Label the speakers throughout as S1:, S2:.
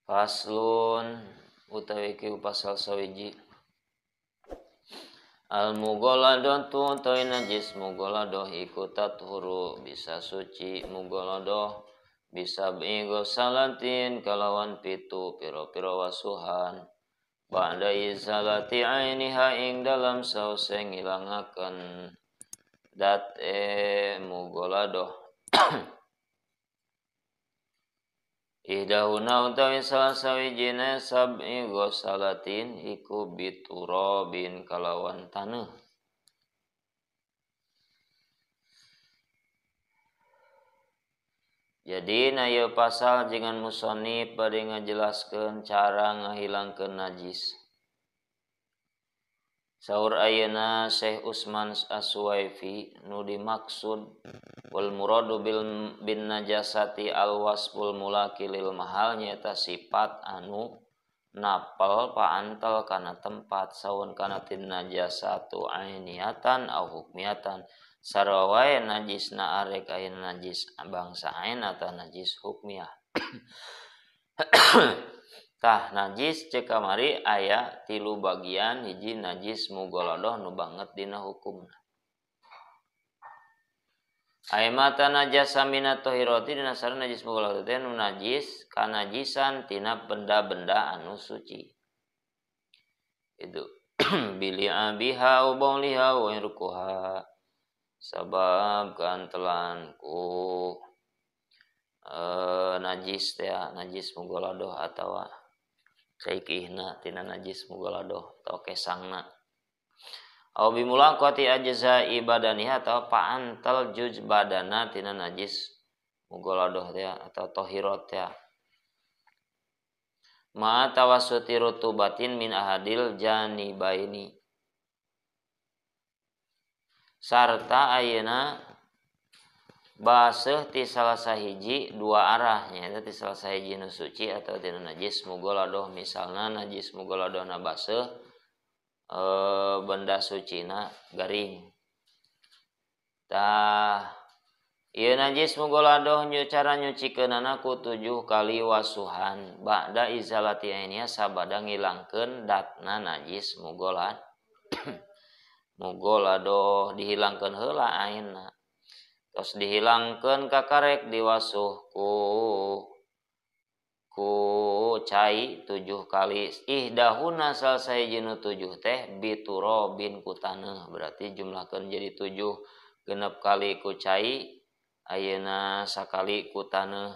S1: Faslun utawi ki pasal sawiji. Al mughaladatu utawi najis mughaladah iku tathuru bisa suci mughaladah bisa bigo salatin kalawan pitu pira-pira wasuhan ba'da izalati ainiha ing dalam sause ngilangaken dat mughaladah. Ihdahuna utawi salah sawijine sab'i ghusalatin iku biturabin kalawan taneuh. Jadi na ieu pasal jangan musannif bade ngajelaskeun cara ngahilangkeun najis. Saur ayeuna Syekh Utsman As-Suwaifi nu dimaksud wal muradu bin najasati al wasful mulakilil mahal nyaeta sifat anu napel paantel kana tempat saun kana tin najasatu ainiyatan au hukmiyatan sarua wae najisna arek aya najis bangsa ain atau najis hukmiyah. Tah najis cek kamari aya 3 bagian, hiji najis mughaladah nu banget dina hukumna. Aimata najasa minat tahirati dina sareng najis mughaladah teh nu najis kanajisan tina benda-benda anu suci. Itu bili abiha wa bauliha wa irkuha sabab kantelan ku najis teh najis mughaladah atawa saikihna tina najis mughaladah atau kesangna au bimulaqati ajza'i badaniha atau paantel juj badana tina najis mughaladah teh atau tahirat teh ma tawassuti rutubatin min ahadil janibaini sarta ayeuna baseuh ti salah sahiji dua arahnya eta ti salah sahiji nu suci atau tina najis mughaladah misalna najis mughaladahna baseuh benda sucina garing. Tah ieu najis mughaladah cara nyucikeunana ku 7 kali wasuhan ba'da izalati ainiha sabada ngilangkeun datna najis mughaladah dihilangkeun heula ainna. Tos dihilangkeun kakarek diwasuh ku cai 7 kali. Ihdahuna salah sahiji nu 7 teh biturabin ku taneuh berarti jumlahkeun jadi 7 genep kali ku cai ayeuna sakali ku taneuh.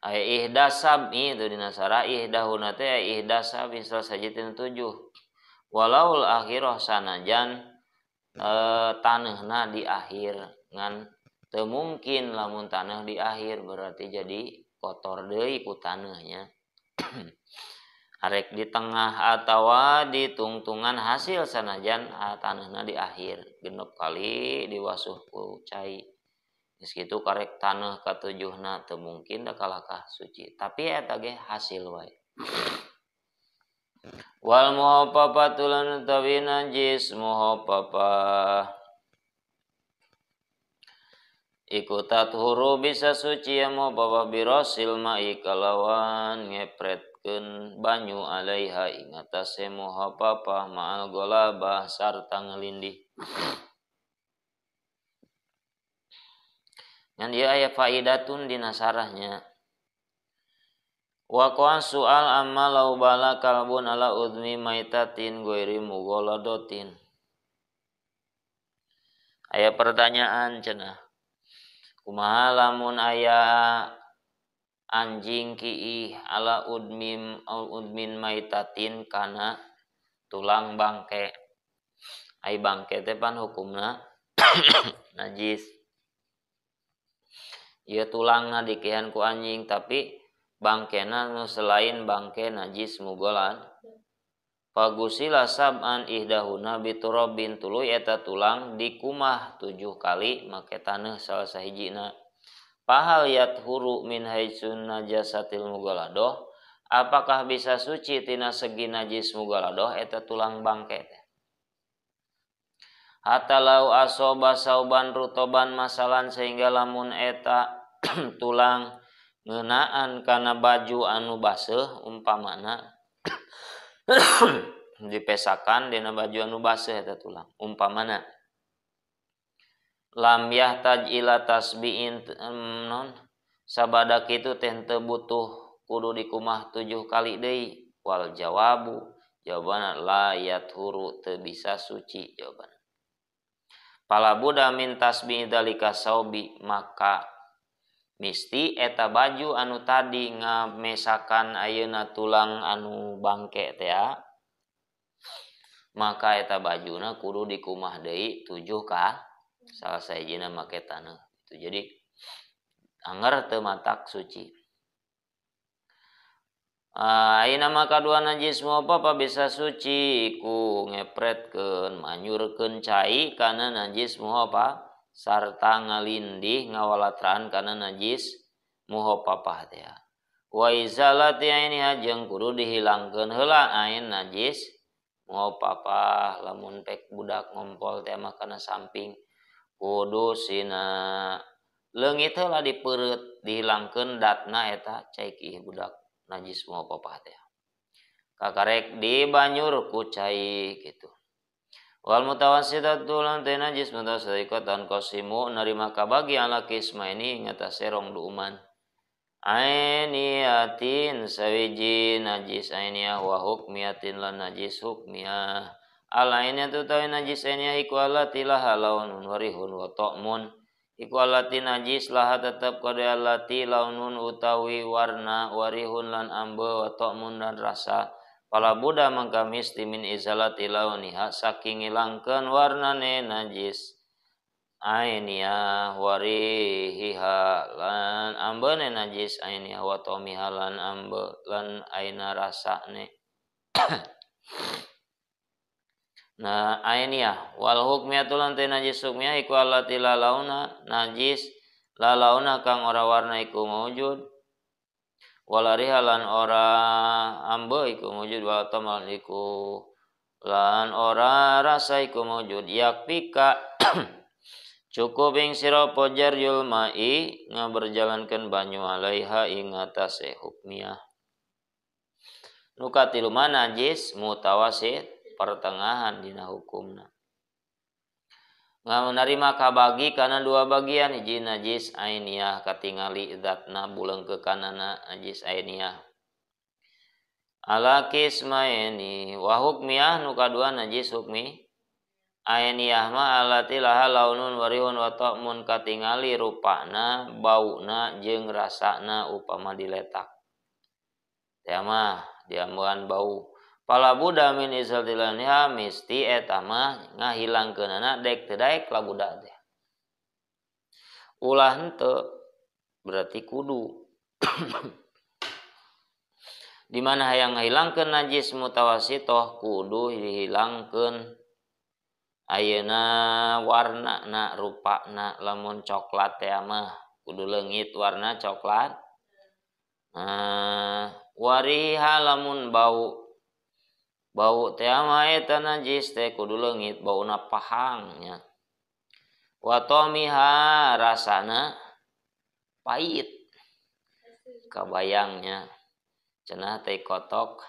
S1: Aya ihdasab'i itu dina sara ihdahuna teh ihdasab'i salah sahiji tina 7. Walaul akhirah sanajan taneuhna di akhir ngan teu mungkin lamun taneuh di akhir berarti jadi kotor deui ku taneuhnya. Arek di tengah atawa di tungtungan hasil sanajan taneuhna di akhir genep kali diwasuh ku cai. Geus kitu karek taneuh ka-7na teu mungkin da kalakah suci tapi eta ge hasil wae. Wal muhaffafatu lan utawi najis muhaffafah iku tathuru bisa suci ya muhaffafah birasil ma'i kalawan ngepretkeun banyu alaiha ing atase muhaffafah ma'al ghalabah sarta ngelindih. Ngan ieu aya faidatun dina sarahnya. Wa qawan su'al amma law bala kalbun ala udmi maitatin ghairi mughaladatin. Aya pertanyaan cenah. Kumaha lamun aya anjing kiih ala udmin maitatin kana tulang bangke. Ai bangke teh pan hukumna najis. Ieu tulangna dikehan ku anjing tapi bangkena nu selain bangke najis mughalad. Pagusila sab'an ihdahuna biturabin tuluy eta tulang dikumah 7 kali make taneuh salah sahijina. Fahal yathuru min haitsun najasatil mughaladah apakah bisa suci tina segi najis mughaladah eta tulang bangke teh. Hatta lau asoba sauban rutoban masalan sehingga lamun eta tulang ngeunaan kana baju anu baseuh umpamana dipesakan dina baju anu baseuh eta tulang umpamana lam yahtaj ila tasbiin non sabada kitu teh teu butuh kudu dikumah 7 kali deui wal jawabu jawabanna la yathuru teu bisa suci jawabanna pala buda min tasbih dalika saubi maka misti eta baju anu tadi ngamesakan ayeuna tulang anu bangke teh maka eta bajuna kudu dikumah deui 7 ka salah sahijina make taneuh itu jadi anger teu matak suci. Ayeuna mah kadua najis mopa bisa suci ku ngepretkeun manyurkeun cai kana najis mopa sarta ngalindih ngawalatraan kana najis muhopapah teh. Wa izalati ainiha jeung kudu dihilangkeun heula ain najis muhopapah lamun pek budak ngompol teh mah kana samping kudu sina leungit heula dipeureut dihilangkeun datna eta cai ki budak najis muhopapah teh. Kakarek dibanyur ku cai kitu. Wal mutawassitatu lan teh najis mutawassitatan qasimu narima kabagi ala kisma ini ngatasé rong duuman. Ainiyatin sawiji najis ainiyah wa hukmiyatin lan najis hukmiyah. Alainiyatu tawi najis ainiyah iku allati laha launun warihun wa ta'mun. Iku allati najis laha tetep kode allati launun utawi warna warihun lan ambe wa ta'mun dan rasa. Pala buda mangka misti min izalati launiha saking ngilangkeun warnane najis ainiyah warihiha lan ambene najis ainiyah wa ta'miha lan ambe lan aina rasane. Nah ainiyah wal hukmiyatul lan teh najis hukmiyah iku allati la launa najis la launa kang ora warna iku maujud wala rihalan ora ambe iku mujud wala tamal iku lan ora rasa iku mujud yakpika cukup ing sira pojar yul mai ngaberjalankeun banyu alaiha ing atase hukmiyah nu katilu najis mutawasit pertengahan dina hukumna ngarima kabagi kana dua bagian hiji najis ainiyah katingali zatna buleungkeun kanana najis ainiyah ala kismaini wa hukmiyah nu kadua najis hukmi ainiyah ma alati laha launun warihun wa ta'mun katingali rupana bauna jeung rasana upama diletak teh mah diambuhan bau. Pala buda min izaltilaniha misti eta mah ngahilangkeunana dek teu daek la buda teh. Ulah henteu berarti kudu. Di mana hayang ngahilangkeun najis mutawassitoh kudu dihilangkeun ayeuna warnana rupana lamun coklat teh mah kudu leungit warna coklat. Wariha lamun bau teh mah eta najis teh kudu leungit bauna pahang nya. Wa ta'miha rasana pait. Kabayangnya cenah teh kotok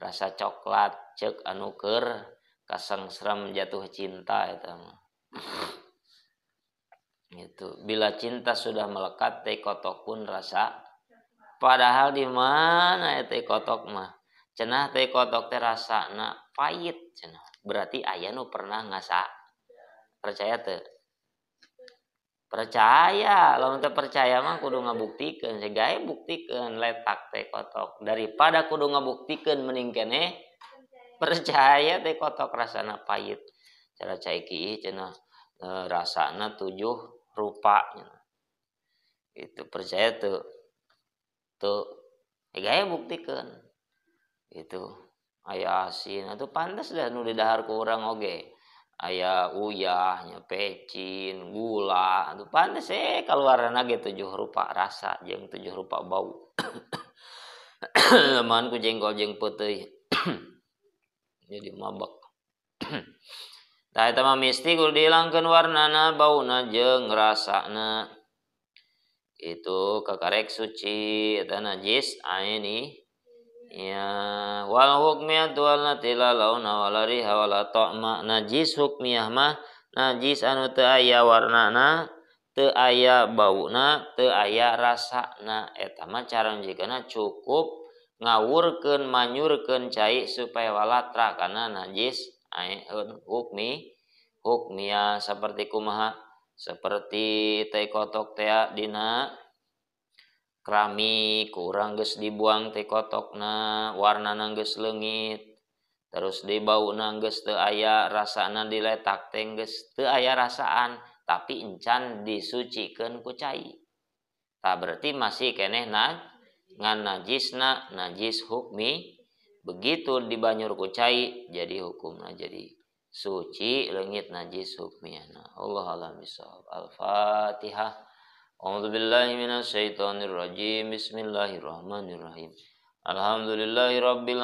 S1: rasa coklat ceuk anu keur kasengsrem jatuh cinta eta mah. Gitu. Bila cinta sudah melekat teh kotok pun rasa padahal di mana teh kotok mah cenah teh kotok teh rasana pait cenah berarti aya nu pernah ngasa percaya teu percaya lamun teu percaya mah kudu ngabuktikeun segae buktikeun letak teh kotok daripada kudu ngabuktikeun mending keneh percaya teh kotok rasana pait cara cai kieu cenah rasana 7 rupa itu percaya teu segae buktikeun itu aya asin atuh pantes dah nu didahar ku urang oge aya uyah nya pecin gula atuh pantes kaluaranna ge 7 rupa rasa jeung 7 rupa bau lamun ku jengkol jeung peuteuy jadi mabek tah eta mah misti kudu dihilangkeun warnana bauna jeung rasana itu kakarek suci eta najis aini ya wal hukmiyah wal tila launa wala riha wala ta'ma najis hukmiyah mah najis anu teu aya warnana teu aya bauna teu aya rasana eta mah cara njikeunna cukup ngawurkeun manyurkeun cai supaya walatra kana najis hukmiyah seperti kumaha seperti teh kotok teh dina keramik kurang geus dibuang teh kotokna warnana geus leungit terus di bauna geus teu aya rasana diletak teh geus teu aya rasaan tapi encan disucikeun ku cai tah berarti masih keneh ngan najisna najis hukmi begitu dibanyur ku cai jadi hukumna jadi suci leungit najis hukmiyana Allah alam bisawab al-fatihah a'udzu billahi minasyaitonir rajim bismillahirrahmanirrahim alhamdulillahirabbil